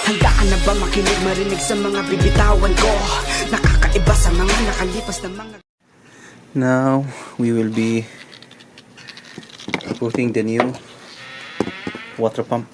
Handa ka na ba makinig, marinig sa mga bibitawan ko? Nakakaiba sa mga nakalipas na mga... Now we will be putting the new water pump.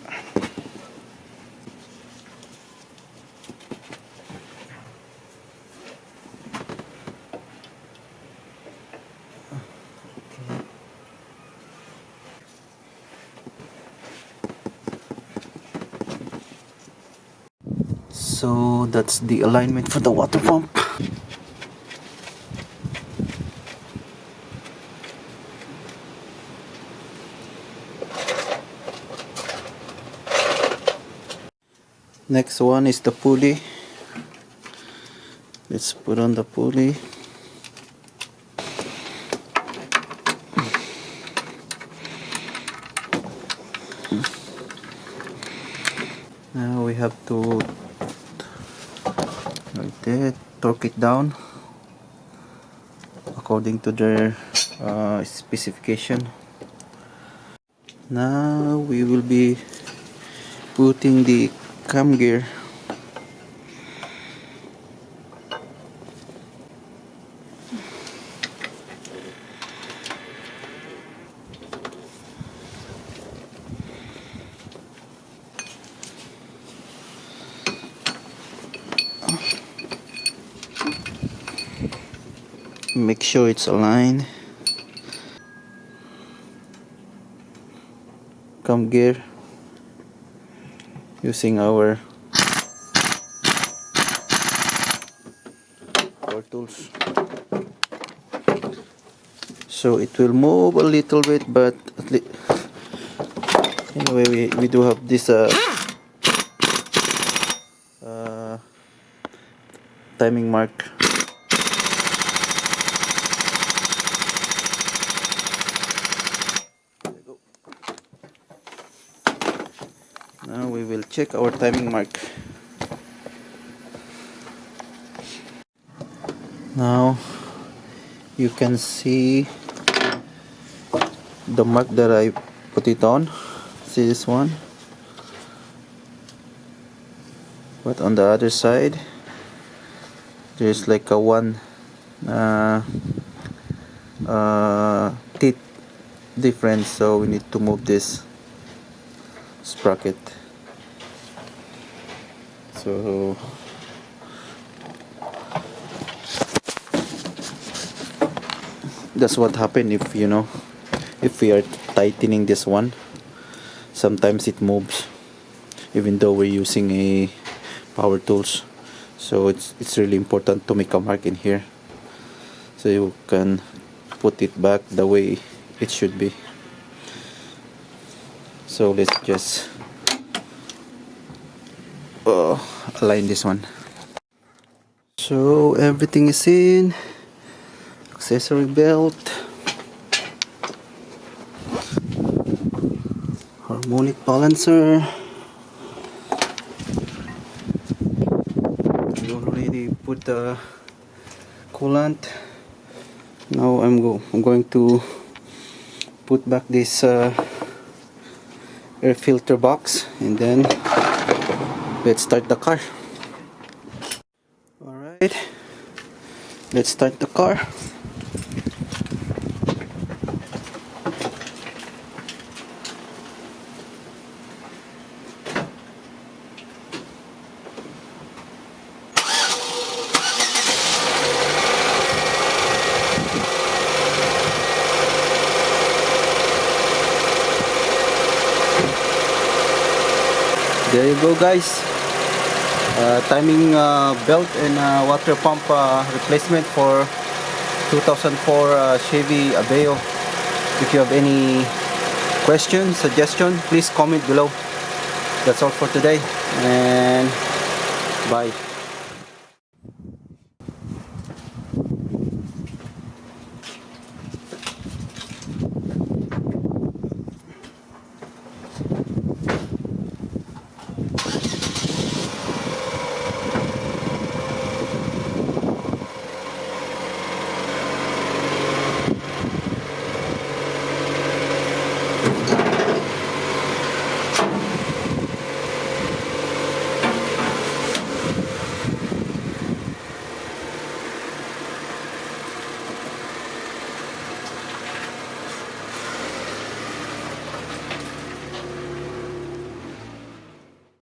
So that's the alignment for the water pump. Next one is the pulley. Let's put on the pulley. Now we have to like that, torque it down according to their specification. Now we will be putting the cam gear. Make sure it's aligned. Cam gear using our power tools. So it will move a little bit, but at least anyway we do have this timing mark. Now we will check our timing mark. Now you can see the mark that I put it on. See this one? But on the other side there's like a one teeth difference, so we need to move this sprocket. So that's what happened if if we are tightening this one. Sometimes it moves even though we're using a power tools. So it's really important to make a mark in here so you can put it back the way it should be. So let's just align this one. So everything is in. Accessory belt, harmonic balancer. We already put the coolant. Now I'm going to put back this air filter box, and then let's start the car. Alright, let's start the car. There you go, guys. Timing belt and water pump replacement for 2004 Chevy Aveo. If you have any question, suggestion, please comment below. That's all for today, and bye.